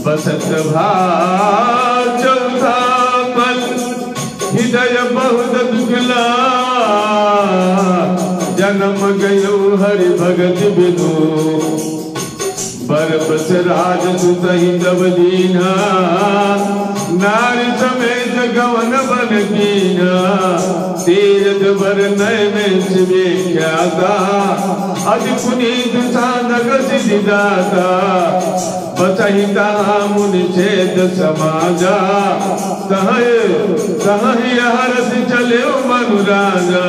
बसत भाव चौथा पल हृदय बहुत दुखला जन्म गयो हरि भगत बिनु बरबस राज सुतहि तब दीना नारी समेत गवन बन कीना तीरथ बर नय में शिवे ख्याता अति पुनीत साधक सिद्धिदाता बसहिता मुनि छेद समाजा सहहि हरस चले मनु राजा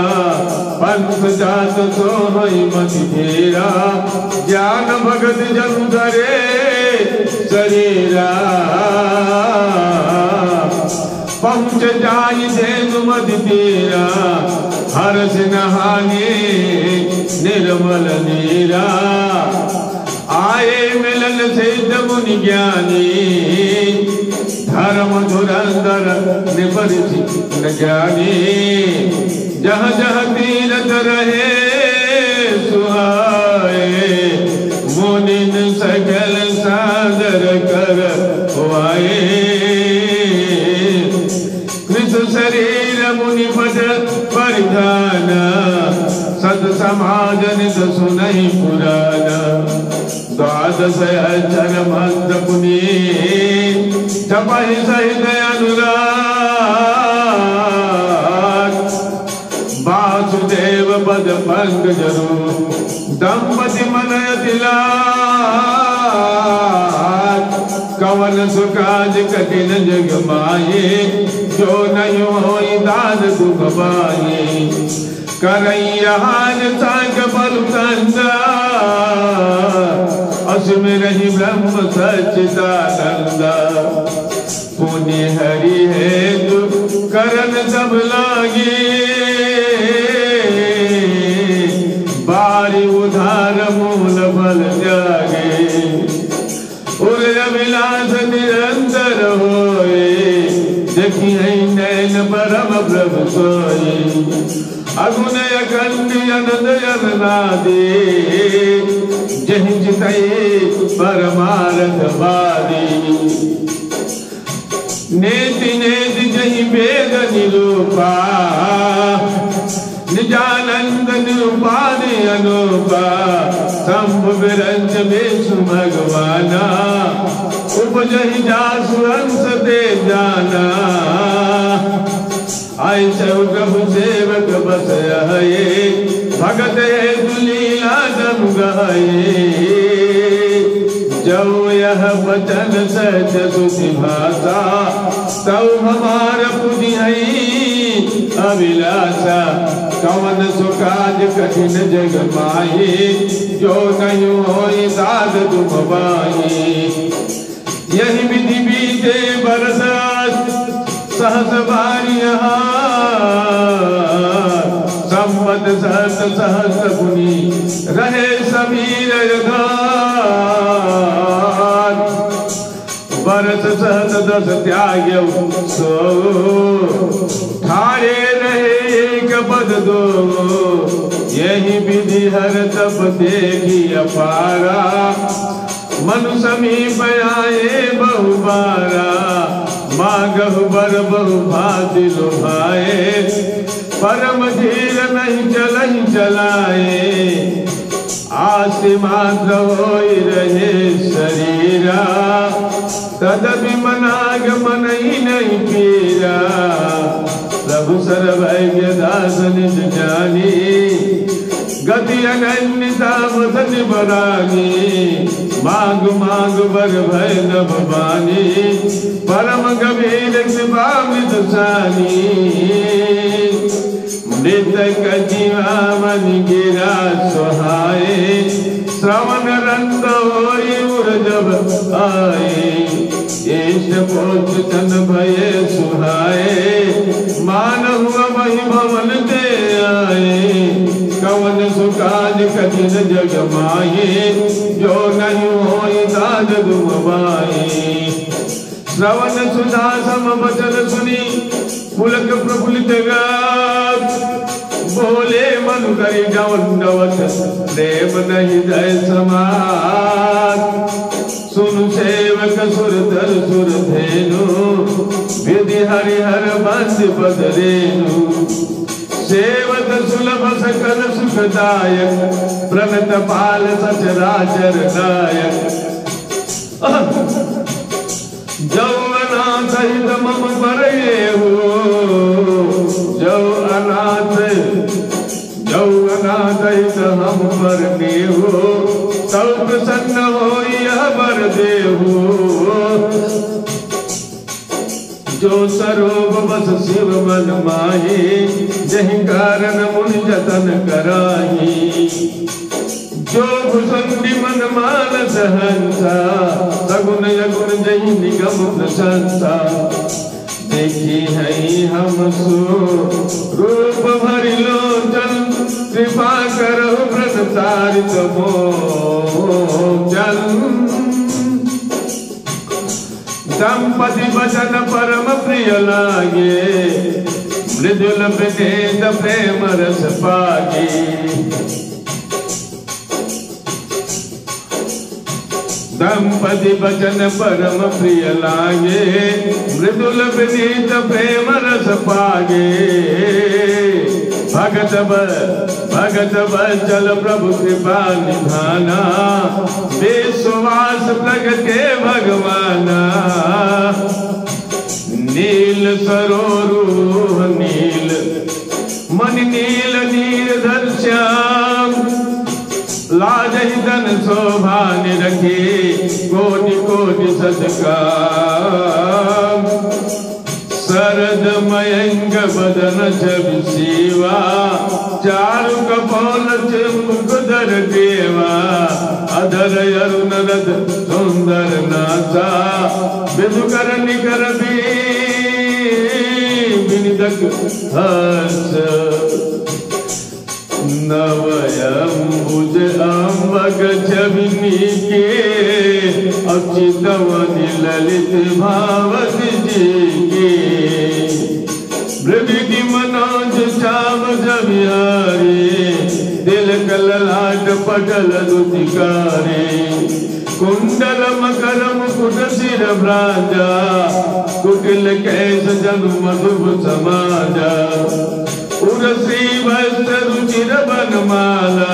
पंथ जात सोहई मति घेरा ज्ञान भगत जन धरे शरीरा पहुँच जाई धेनु मति तेरा हरस नहाने निर्मल नीरा आए मिलन से मुनि ज्ञानी धर्म धुरंधर निपरिधि न ज्ञानी जहाँ जहाँ तीरथ रहे सुहाए मुनिन सकल सादर कर हुआए कृत शरीर मुनि पद परिधाना सत समाज नित सुनहि पुराना द्वादश अक्षर मंत्र पुनि जपहि सहित अनुराग वासुदेव पद पंकज दंपति मनयति लाग कवन सुकाज कठिन जग माये जो नहीं होई दाद दुख पाये करैया सांग बल असुमें रही ब्रह्म सच्चिदानंद पुण्य हरि है तू करन सब लागे बारी उधार मूल बल जागे उर अभिलाष निरंतर होए देखी है नैन परम प्रभु सोए अगुण अखंड अनंद अनादि जहि जितई परमारथ वादी नेति नेति जहि वेद निरूपा निजानंद निरूपादि अनुपा शंभु विरंज विष्णु भगवाना उपजहि जासु अंश दे जाना ऐसे प्रभु सेवक बस है भगत है दुलीला दम गए जो यह वचन सच सुधि भाषा तब हमारा पुण्य अभिलाषा कवन सुकाज कठिन जग माही जो नहीं होई साध दुख पाई यही विधि बीते बरस सहस बारी संपत सहस सहस पुनि रहे समीर बरस सहस दस त्याग सो ठाड़े रहे एक पद दो यही विधि हर तप देखी अपारा मनु समीप आए बहुबारा मागह बर बहु भाति लुभाए परम धीर नहीं चलहि चलाए आस्ति मात्र होई रहे शरीरा तदपि मनाग मनई नहीं पीरा प्रभु सर्वज्ञ दास निज जानी गति अनन्यता वसन बरानी मांग मांग बर भय न भवानी परम गंभीर कृपामृत सानी मृत कजीवा मन गिरा सुहाए श्रवण रंग होई उर्जब आए इष्ट पोष तन भय सुहाए माँ कठिन जग माहे, जो नहीं होई दाद दुम बाहे। श्रवण सुधा सम वचन सुनी, पुलक प्रफुल्लित गात, बोले मन करी दंडवत, प्रेम नहीं जय समात। सुन सेवक सुर धर सुर धेनु, विधि हरिहर बंद बदरेनु। सेवक सुलभ सकल सुखदायक, प्रणत पाल सचराचर नायक। जौवना सहित मम परये हो, जौवना सहित हम परने हो, तब प्रसन्न हो यह वर देहु। जो सरोग बस शिव मन माहे, जहि कारण मुनि जतन कराही। जो भुसंडी मन मानस हंसा, सगुन यगुन जहि निगम प्रशंसा। देखी है हम सो रूप भरि लोचन, कृपा करो व्रत तारित मोचन। दंपति वचन परम प्रिय लागे, मृदुल विनेत प्रेम रस पागे। दंपति वचन परम प्रिय लागे, मृदुल विनीत प्रेम रस पागे। भगत बचल प्रभु कृपा निधाना, विश्वास प्रगटे भगवाना। नील सरोरुह नील, मन नील नीरधर श्याम। लाज ही धन शोभा निरखे, कोटि कोटि सत्काम। शरद मयंक बदन छवि शिवा, चारु कपोल मुकुदर देवा। अधर अरुण रथ सुंदर नासा, विधुकर निकर विनिदक हर्ष। नवयंबुज अम्बग छविनी के, अच्युतवनि ललित भावत जी के। मृगी मनोज चाम जबिहारे, दिल कललाट पटल दुतिकारे। कुंडल मकर मुकुट सिर भ्राजा, कुटिल कैस जनु मधुप समाजा। उर्वशी वस्त्र रुचिर बनमाला,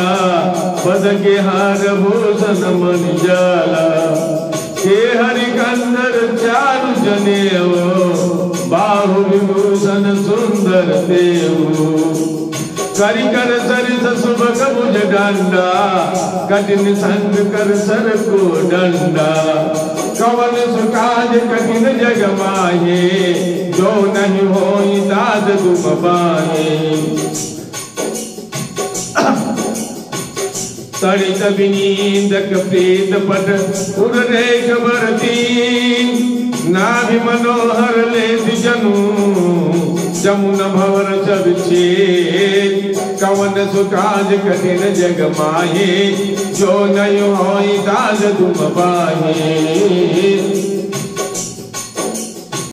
पद के हार भूषण मणिजाला। के हरि कंधर चारु जनेऊ, बाहु विभूषण सुंदर देऊ। करि कर सरिस सुभग भुज दंडा, कठिन संग कर सर को डंडा। कवन सुकाज कठिन जग माहे, जो नहीं होई दाद दुम बाहे। तड़ित विनीदक प्रीत पट, उर रेख बरतीन। नाभि मनोहर लेति जनु, जमुन भवर चविछे। कवन सुकाज कठिन जग माहे, जो नहीं होई दाद दुम बाहे।